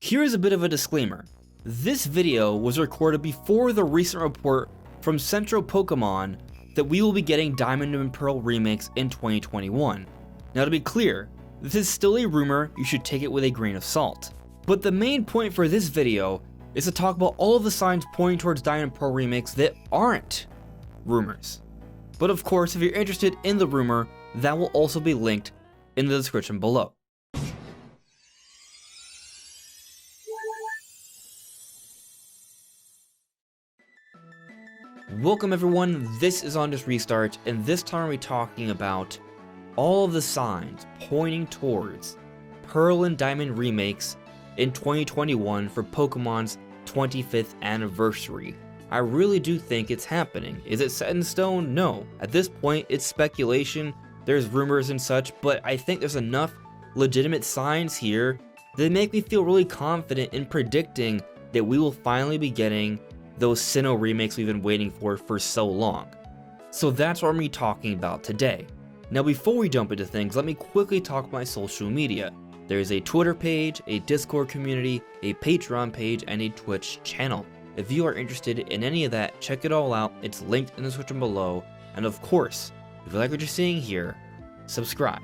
Here is a bit of a disclaimer. This video was recorded before the recent report from Centro Pokemon that we will be getting Diamond and Pearl remakes in 2021. Now, to be clear, this is still a rumor, you should take it with a grain of salt. But the main point for this video is to talk about all of the signs pointing towards Diamond and Pearl remakes that aren't rumors. But of course, if you're interested in the rumor, that will also be linked in the description below. Welcome everyone, this is On Just Restart, and this time we're talking about all of the signs pointing towards Pearl and Diamond remakes in 2021 for Pokemon's 25th anniversary. I really do think it's happening. Is it set in stone? No. At this point, it's speculation, there's rumors and such, but I think there's enough legitimate signs here that make me feel really confident in predicting that we will finally be getting those Sinnoh remakes we've been waiting for so long. So that's what I'm going to be talking about today. Now before we jump into things, let me quickly talk about my social media. There's a Twitter page, a Discord community, a Patron page, and a Twitch channel. If you are interested in any of that, check it all out, it's linked in the description below, and of course, if you like what you're seeing here, subscribe.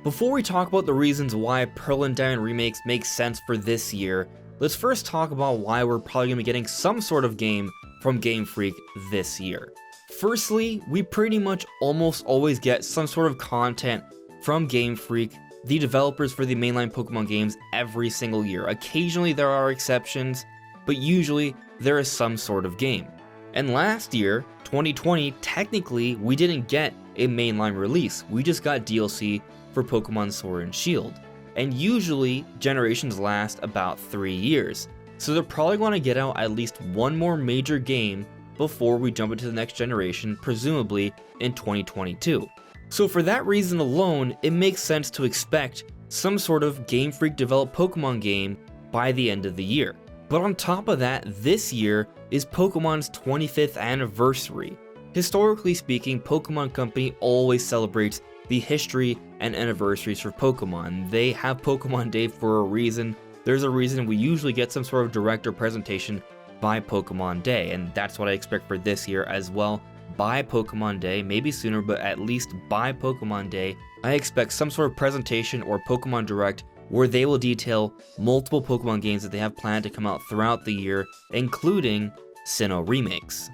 Before we talk about the reasons why Pearl and Diamond remakes make sense for this year, let's first talk about why we're probably going to be getting some sort of game from Gamefreak this year. Firstly, we pretty much almost always get some sort of content from Gamefreak, the developers for the mainline Pokemon games, every single year. Occasionally there are exceptions, but usually there is some sort of game. And last year, 2020, technically we didn't get a mainline release, we just got DLC for Pokemon Sword and Shield. And usually, generations last about 3 years, so they're probably going to get out at least one more major game before we jump into the next generation, presumably in 2022. So for that reason alone, it makes sense to expect some sort of Game Freak developed Pokemon game by the end of the year. But on top of that, this year is Pokemon's 25th anniversary. Historically speaking, Pokemon Company always celebrates the history and anniversaries for Pokemon. They have Pokemon Day for a reason. There's a reason we usually get some sort of direct or presentation by Pokemon Day, and that's what I expect for this year as well. By Pokemon Day, maybe sooner, but at least by Pokemon Day, I expect some sort of presentation or Pokemon Direct where they will detail multiple Pokemon games that they have planned to come out throughout the year, including Sinnoh remakes.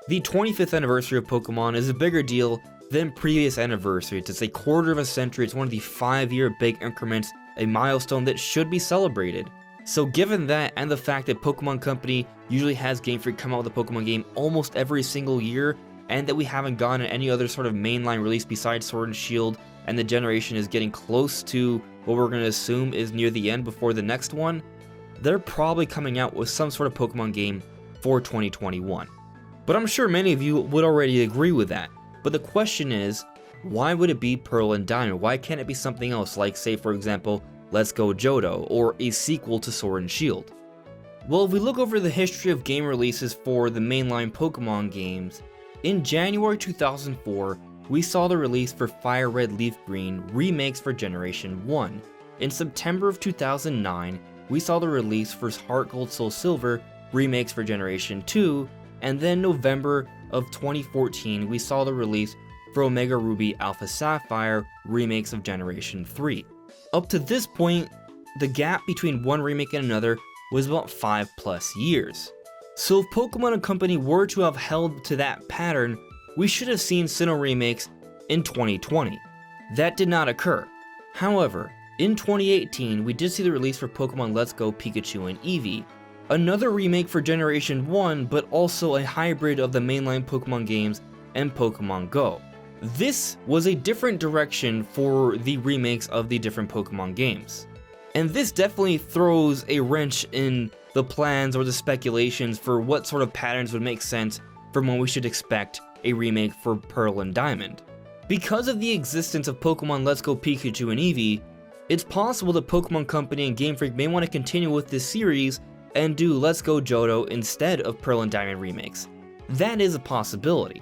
The 25th anniversary of Pokemon is a bigger deal than previous anniversaries. It's a quarter of a century, it's one of the 5-year big increments, a milestone that should be celebrated. So given that, and the fact that Pokemon Company usually has Game Freak come out with a Pokemon game almost every single year, and that we haven't gotten any other sort of mainline release besides Sword and Shield, and the generation is getting close to what we're going to assume is near the end before the next one, they're probably coming out with some sort of Pokemon game for 2021. But I'm sure many of you would already agree with that. But the question is, why would it be Pearl and Diamond? Why can't it be something else, like say for example, Let's Go Johto, or a sequel to Sword and Shield? Well, if we look over the history of game releases for the mainline Pokemon games, in January 2004, we saw the release for Fire Red Leaf Green remakes for Generation 1. In September of 2009, we saw the release for Heart Gold Soul Silver remakes for Generation 2, and then November of 2014, we saw the release for Omega Ruby Alpha Sapphire remakes of Generation 3. Up to this point, the gap between one remake and another was about 5+ years. So if Pokemon Company were to have held to that pattern, we should have seen Sinnoh remakes in 2020. That did not occur. However, in 2018, we did see the release for Pokemon Let's Go Pikachu and Eevee, another remake for Generation 1, but also a hybrid of the mainline Pokemon games and Pokemon Go. This was a different direction for the remakes of the different Pokemon games. And this definitely throws a wrench in the plans or the speculations for what sort of patterns would make sense from when we should expect a remake for Pearl and Diamond. Because of the existence of Pokemon Let's Go Pikachu and Eevee, it's possible that Pokemon Company and Game Freak may want to continue with this series and do Let's Go Johto instead of Pearl and Diamond remakes. That is a possibility.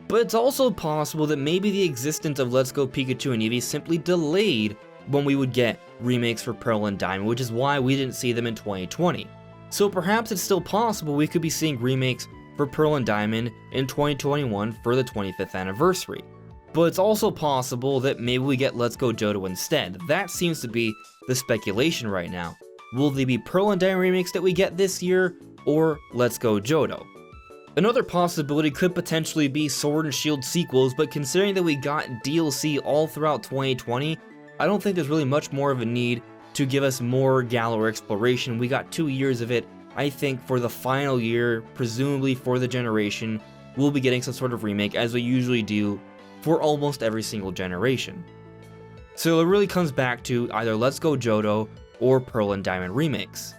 But it's also possible that maybe the existence of Let's Go Pikachu and Eevee simply delayed when we would get remakes for Pearl and Diamond, which is why we didn't see them in 2020. So perhaps it's still possible we could be seeing remakes for Pearl and Diamond in 2021 for the 25th anniversary. But it's also possible that maybe we get Let's Go Johto instead. That seems to be the speculation right now. Will they be Pearl and Diamond remakes that we get this year, or Let's Go Johto? Another possibility could potentially be Sword and Shield sequels, but considering that we got DLC all throughout 2020, I don't think there's really much more of a need to give us more Galar exploration. We got 2 years of it. I think for the final year, presumably for the generation, we'll be getting some sort of remake, as we usually do for almost every single generation. So it really comes back to either Let's Go Johto or Pearl and Diamond remakes.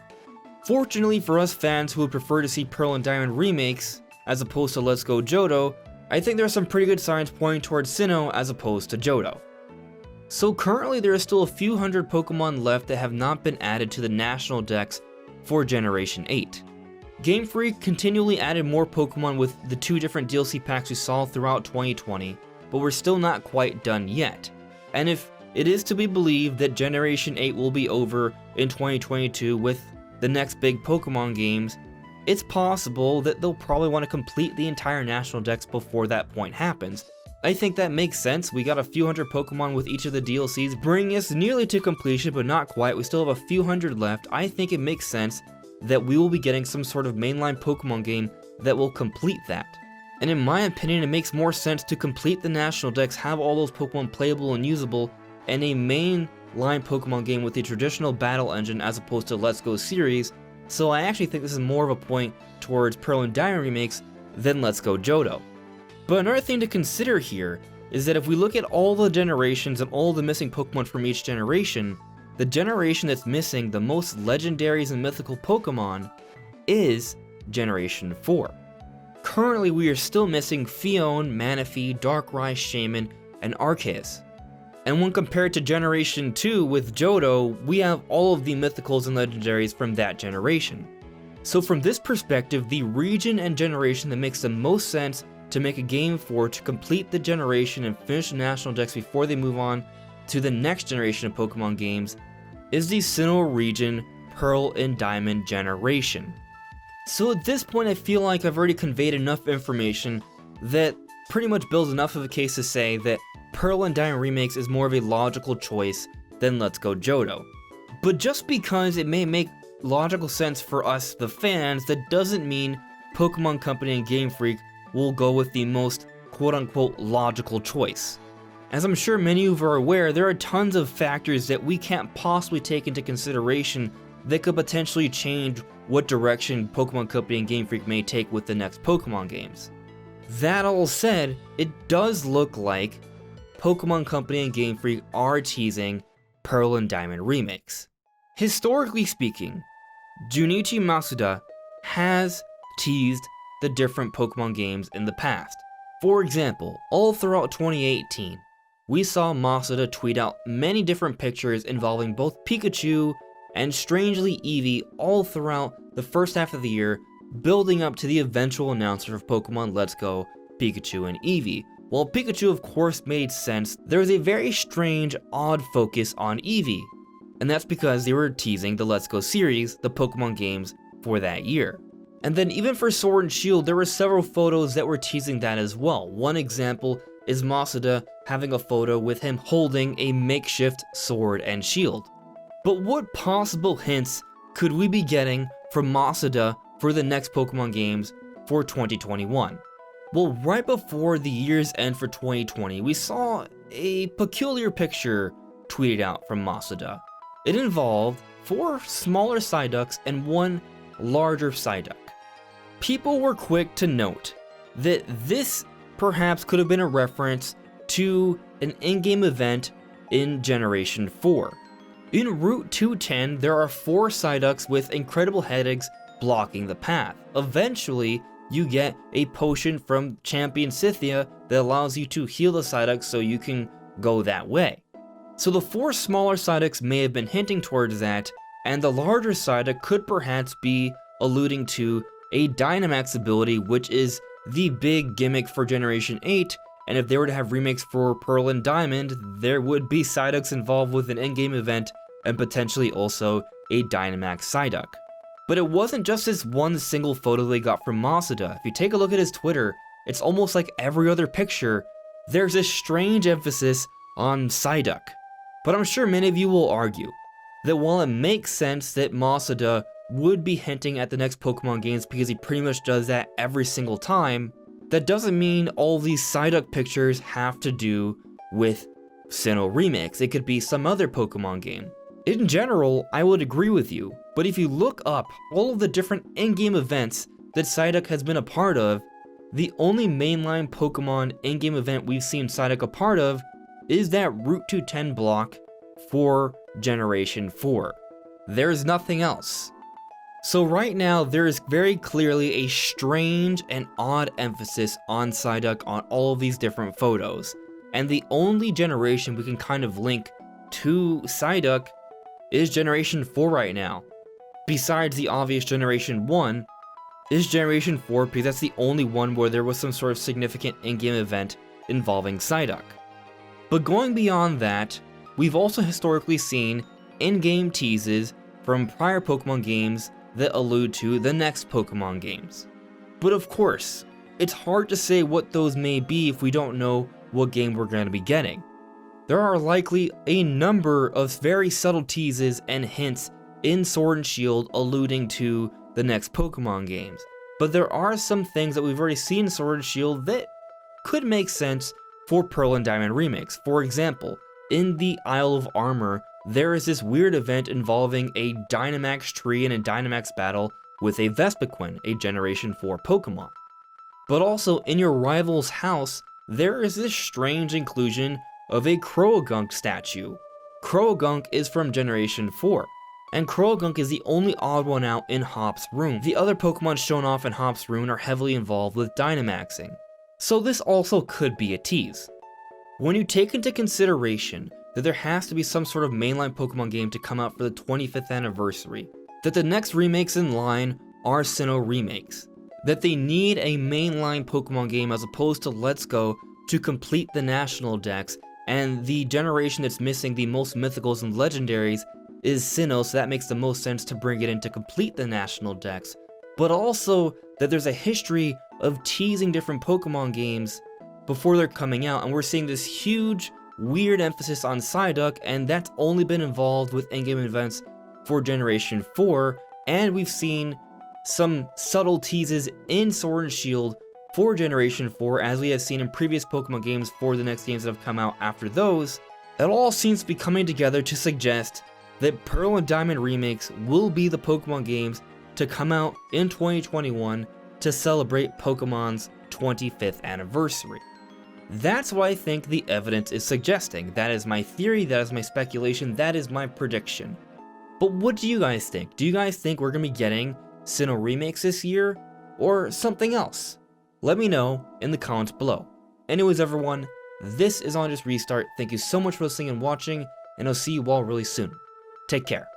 Fortunately for us fans who would prefer to see Pearl and Diamond remakes as opposed to Let's Go Johto, I think there are some pretty good signs pointing towards Sinnoh as opposed to Johto. So currently there are still a few hundred Pokemon left that have not been added to the national dex for Generation 8. Gamefreak continually added more Pokemon with the 2 different DLC packs we saw throughout 2020, but we're still not quite done yet. And if it is to be believed that Generation 8 will be over in 2022 with the next big Pokemon games, it's possible that they'll probably want to complete the entire national dex before that point happens. I think that makes sense. We got a few hundred Pokemon with each of the DLCs, bringing us nearly to completion, but not quite. We still have a few hundred left. I think it makes sense that we will be getting some sort of mainline Pokemon game that will complete that. And in my opinion, it makes more sense to complete the national dex, have all those Pokemon playable and usable, and a mainline Pokemon game with the traditional battle engine as opposed to Let's Go series. So I actually think this is more of a point towards Pearl and Diamond remakes than Let's Go Johto. But another thing to consider here is that if we look at all the generations and all the missing Pokemon from each generation, the generation that's missing the most legendaries and mythical Pokemon is Generation 4. Currently we are still missing Phione, Manaphy, Darkrai, Shaman, and Arceus. And when compared to Generation 2 with Johto, we have all of the mythicals and legendaries from that generation. So from this perspective, the region and generation that makes the most sense to make a game for to complete the generation and finish the national dex before they move on to the next generation of Pokemon games is the Sinnoh region Pearl and Diamond generation. So at this point I feel like I've already conveyed enough information that pretty much builds enough of a case to say that Pearl and Diamond remakes is more of a logical choice than Let's Go Johto. But just because it may make logical sense for us the fans, that doesn't mean Pokemon Company and Game Freak will go with the most quote-unquote logical choice. As I'm sure many of you are aware, there are tons of factors that we can't possibly take into consideration that could potentially change what direction Pokemon Company and Game Freak may take with the next Pokemon games. That all said, it does look like Pokemon Company and Game Freak are teasing Pearl and Diamond remakes. Historically speaking, Junichi Masuda has teased the different Pokemon games in the past. For example, all throughout 2018, we saw Masuda tweet out many different pictures involving both Pikachu and strangely Eevee all throughout the first half of the year, building up to the eventual announcement of Pokemon Let's Go, Pikachu and Eevee. While Pikachu of course made sense, there was a very strange, odd focus on Eevee, and that's because they were teasing the Let's Go series, the Pokemon games, for that year. And then even for Sword and Shield, there were several photos that were teasing that as well. One example is Masuda having a photo with him holding a makeshift sword and shield. But what possible hints could we be getting from Masuda for the next Pokemon games for 2021? Well, right before the year's end for 2020, we saw a peculiar picture tweeted out from Masuda. It involved 4 smaller Psyducks and 1 larger Psyduck. People were quick to note that this perhaps could have been a reference to an in-game event in Generation 4. In Route 210, there are 4 Psyducks with incredible headaches blocking the path. Eventually, you get a potion from Champion Scythia that allows you to heal the Psyduck so you can go that way. So the 4 smaller Psyducks may have been hinting towards that, and the larger Psyduck could perhaps be alluding to a Dynamax ability, which is the big gimmick for Generation 8, and if they were to have remakes for Pearl and Diamond, there would be Psyducks involved with an in-game event and potentially also a Dynamax Psyduck. But it wasn't just this one single photo they got from Masuda. If you take a look at his Twitter, it's almost like every other picture, there's this strange emphasis on Psyduck. But I'm sure many of you will argue that while it makes sense that Masuda would be hinting at the next Pokemon games because he pretty much does that every single time, that doesn't mean all these Psyduck pictures have to do with Sinnoh Remakes. It could be some other Pokemon game. In general, I would agree with you, but if you look up all of the different in-game events that Psyduck has been a part of, the only mainline Pokemon in-game event we've seen Psyduck a part of is that Route 210 block for Generation 4. There's nothing else. So right now, there is very clearly a strange and odd emphasis on Psyduck on all of these different photos, and the only generation we can kind of link to Psyduck is Generation 4 right now. Besides the obvious Generation 1, is Generation 4 because that's the only one where there was some sort of significant in-game event involving Psyduck. But going beyond that, we've also historically seen in-game teases from prior Pokemon games that allude to the next Pokemon games. But of course, it's hard to say what those may be if we don't know what game we're going to be getting. There are likely a number of very subtle teases and hints in Sword and Shield alluding to the next Pokemon games, but there are some things that we've already seen in Sword and Shield that could make sense for Pearl and Diamond remakes. For example, in the Isle of Armor, there is this weird event involving a Dynamax tree and a Dynamax battle with a Vespiquen, a Generation 4 Pokemon. But also, in your rival's house, there is this strange inclusion of a Croagunk statue. Croagunk is from Generation 4, and Croagunk is the only odd one out in Hop's room. The other Pokemon shown off in Hop's room are heavily involved with Dynamaxing, so this also could be a tease. When you take into consideration that there has to be some sort of mainline Pokemon game to come out for the 25th anniversary, that the next remakes in line are Sinnoh Remakes, that they need a mainline Pokemon game as opposed to Let's Go to complete the national dex, and the generation that's missing the most mythicals and legendaries is Sinnoh, so that makes the most sense to bring it in to complete the national dex, but also that there's a history of teasing different Pokemon games before they're coming out, and we're seeing this huge, weird emphasis on Psyduck, and that's only been involved with in-game events for Generation 4, and we've seen some subtle teases in Sword and Shield for Generation 4, as we have seen in previous Pokemon games for the next games that have come out after those. It all seems to be coming together to suggest that Pearl and Diamond remakes will be the Pokemon games to come out in 2021 to celebrate Pokemon's 25th anniversary. That's what I think the evidence is suggesting. That is my theory, that is my speculation, that is my prediction. But what do you guys think? Do you guys think we're going to be getting Sinnoh Remakes this year, or something else? Let me know in the comments below. Anyways everyone, this is On Just Restart. Thank you so much for listening and watching, and I'll see you all really soon. Take care.